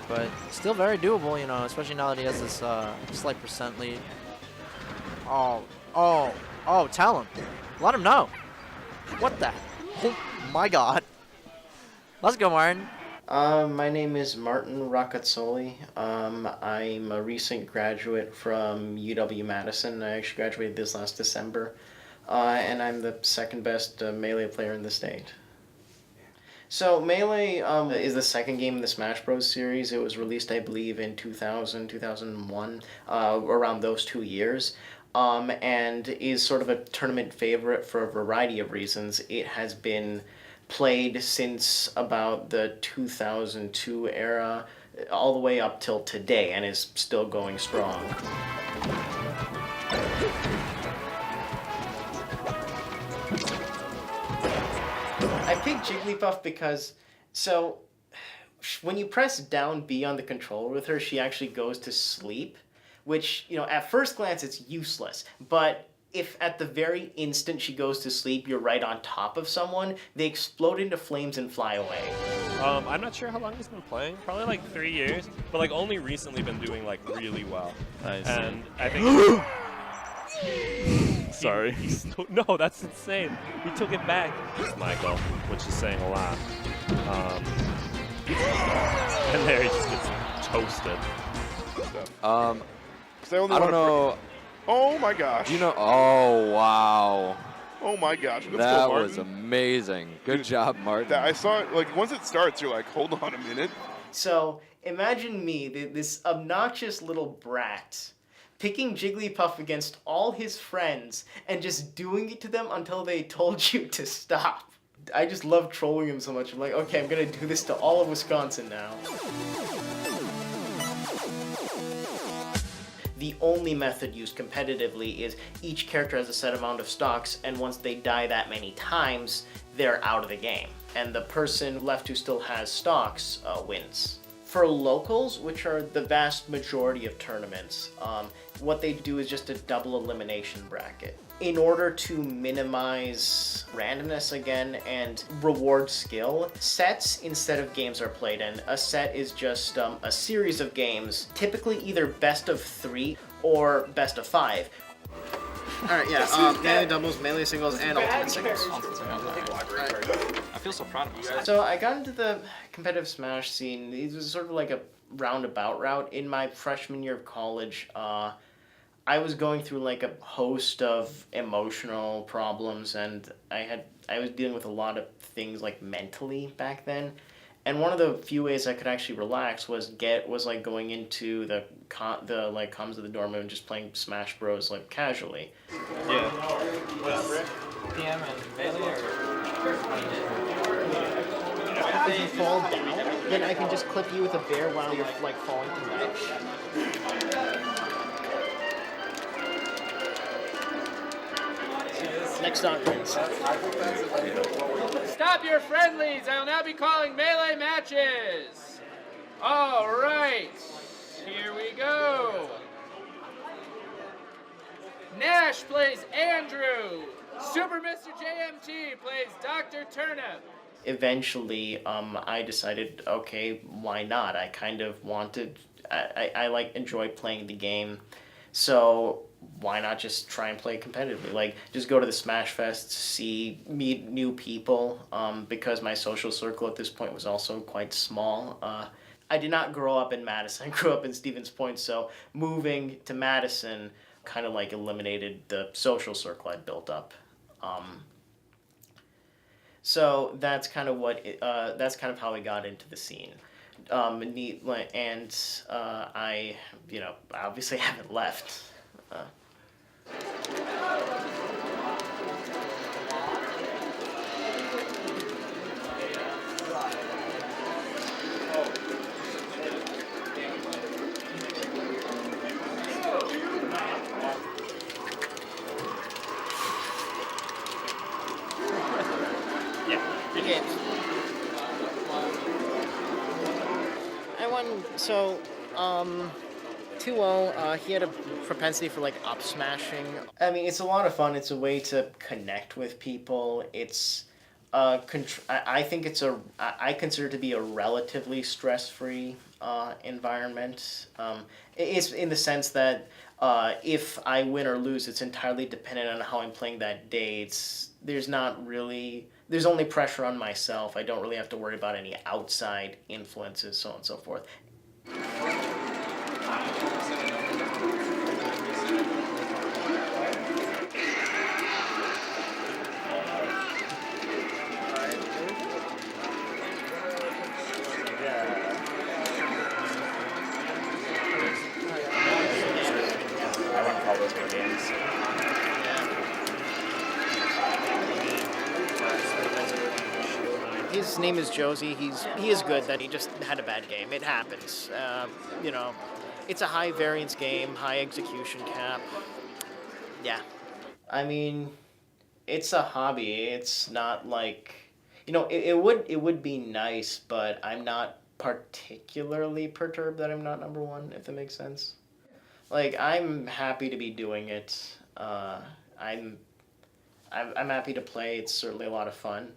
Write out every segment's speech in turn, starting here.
but still very doable, you know, especially now that he has this slight percent lead. Oh, oh, oh, tell him. Let him know. What the? Oh my god. Let's go, Martin. My name is Martin Roccazzoli. I'm a recent graduate from UW-Madison. I actually graduated this last December. And I'm the second best Melee player in the state. So Melee is the second game in the Smash Bros. Series. It was released, I believe, in 2000, 2001, around those 2 years. And is sort of a tournament favorite for a variety of reasons. It has been played since about the 2002 era, all the way up till today, and is still going strong. I picked Jigglypuff because, so, when you press down B on the controller with her, she actually goes to sleep, which, you know, at first glance it's useless, but if at the very instant she goes to sleep, you're right on top of someone, they explode into flames and fly away. I'm not sure how long he's been playing, probably like 3 years, but like only recently been doing like really well. Nice. And I think Sorry. No, that's insane. He took it back. It's Michael, which is saying a lot. And there he just gets toasted. I don't know. Oh my gosh. You know. Oh wow. Oh my gosh. Let's That go, Martin. was amazing. Good Dude, job, Martin. I saw it, like, once it starts, you're like, hold on a minute. So imagine me, this obnoxious little brat, picking Jigglypuff against all his friends and just doing it to them until they told you to stop. I just love trolling him so much. I'm like, okay, I'm gonna do this to all of Wisconsin now. The only method used competitively is each character has a set amount of stocks, and once they die that many times, they're out of the game. And the person left who still has stocks wins. For locals, which are the vast majority of tournaments, what they do is just a double elimination bracket. In order to minimize randomness again and reward skill, sets instead of games are played, and a set is just a series of games, typically either best of 3 or best of 5. Alright, yeah, melee doubles, melee singles, and ultimate singles. I feel so proud of myself. So I got into the competitive Smash scene. It was sort of like a roundabout route. In my freshman year of college, I was going through like a host of emotional problems, and I was dealing with a lot of things like mentally back then. And one of the few ways I could actually relax was like going into the comms of the dorm room and just playing Smash Bros like casually. Yeah. PM and melee If you fall down, then I can just clip you with a bear while you're like falling to ledge. Next on wins. Stop your friendlies! I will now be calling melee matches! Alright, here we go. Nash plays Andrew. Super Mr. JMT plays Dr. Turnip. Eventually, I decided, okay, why not? I kind of wanted, I like enjoy playing the game, so why not just try and play competitively? Like, just go to the Smash Fest, meet new people, because my social circle at this point was also quite small. I did not grow up in Madison. I grew up in Stevens Point, so moving to Madison kind of like eliminated the social circle I'd built up. So that's kind of that's kind of how I got into the scene. And I, obviously haven't left. I won, so, 2-0, he had a propensity for, like, up smashing. I mean, it's a lot of fun. It's a way to connect with people. It's I think I consider it to be a relatively stress-free environment. It's in the sense that if I win or lose, it's entirely dependent on how I'm playing that day. There's only pressure on myself. I don't really have to worry about any outside influences, so on and so forth. His name is Josie. He is good. That he just had a bad game. It happens. It's a high variance game, high execution cap. Yeah. I mean, it's a hobby. It's not like, it would be nice, but I'm not particularly perturbed that I'm not number one, if that makes sense. Like, I'm happy to be doing it. I'm happy to play. It's certainly a lot of fun.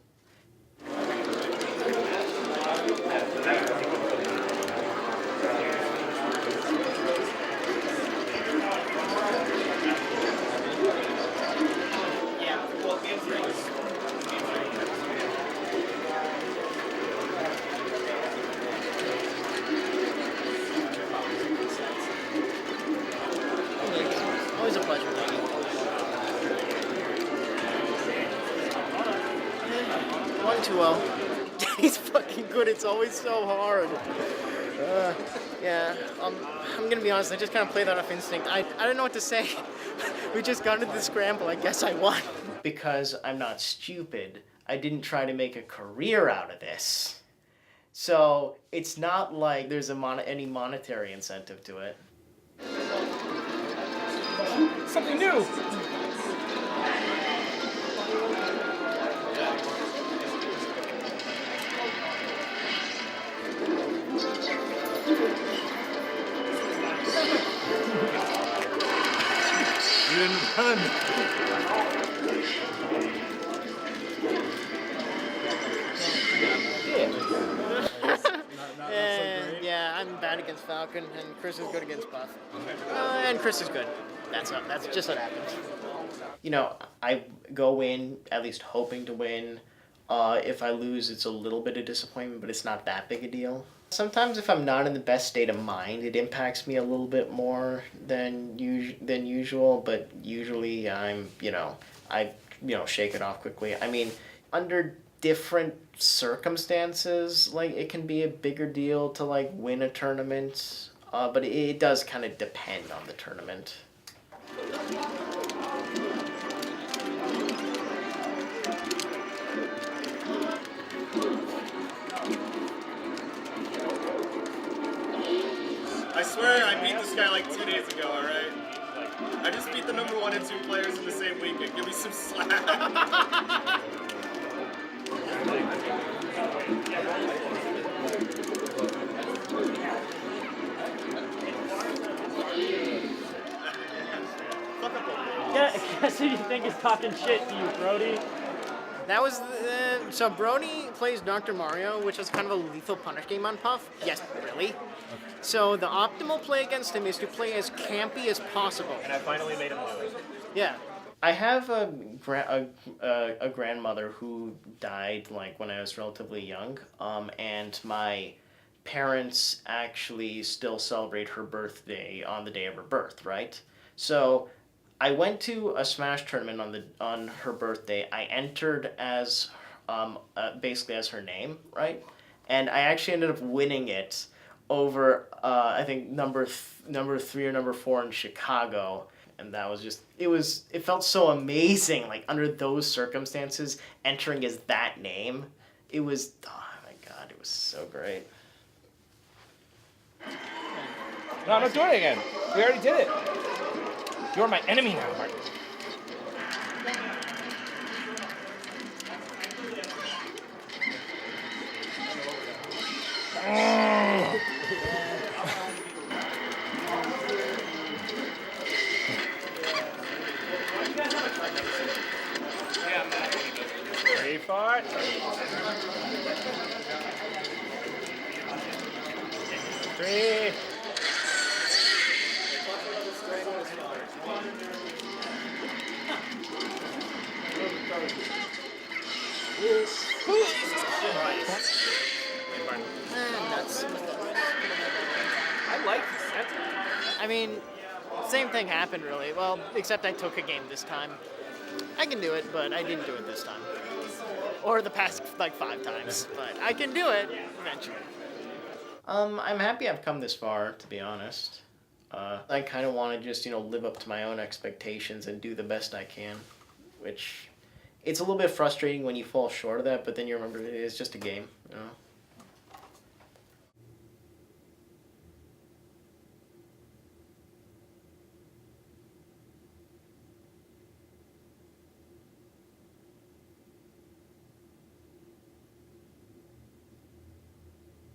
Always a pleasure. One too well. He's fucking good. It's always so hard. I'm gonna be honest. I just kind of played that off instinct. I don't know what to say. We just got into the scramble. I guess I won. Because I'm not stupid, I didn't try to make a career out of this. So it's not like there's any monetary incentive to it. Something new. You didn't run. Yeah, I'm bad against Falcon, and Chris is good against Buff. And Chris is good. That's just what happens. I go in at least hoping to win. If I lose, it's a little bit of disappointment, but it's not that big a deal. Sometimes if I'm not in the best state of mind, it impacts me a little bit more than usual, but usually I shake it off quickly. I mean, under different circumstances, like, it can be a bigger deal to, like, win a tournament, but it does kind of depend on the tournament. I swear I beat this guy like 2 days ago, alright? I just beat the number 1 and 2 players in the same weekend. Give me some slack. Guess who you think is talking shit to you, Brody? That was so Brony plays Dr. Mario, which is kind of a lethal punish game on Puff. Yes, really. So the optimal play against him is to play as campy as possible. And I finally made him do it. Yeah. I have a grandmother who died like when I was relatively young, and my parents actually still celebrate her birthday on the day of her birth, right? So I went to a Smash tournament on her birthday. I entered as basically as her name, right? And I actually ended up winning it over I think number 3 or number 4 in Chicago. And that was just, it felt so amazing, like, under those circumstances, entering as that name. It was, oh my god, it was so great. No, I'm not doing it again. We already did it. You're my enemy now, Martin. Wait for it. 3. Nuts. I like the center. I mean, same thing happened really. Well, except I took a game this time. I can do it, but I didn't do it this time. Or the past like 5 times, but I can do it eventually. I'm happy I've come this far, to be honest. I kind of want to just, live up to my own expectations and do the best I can, which it's a little bit frustrating when you fall short of that, but then you remember it is just a game,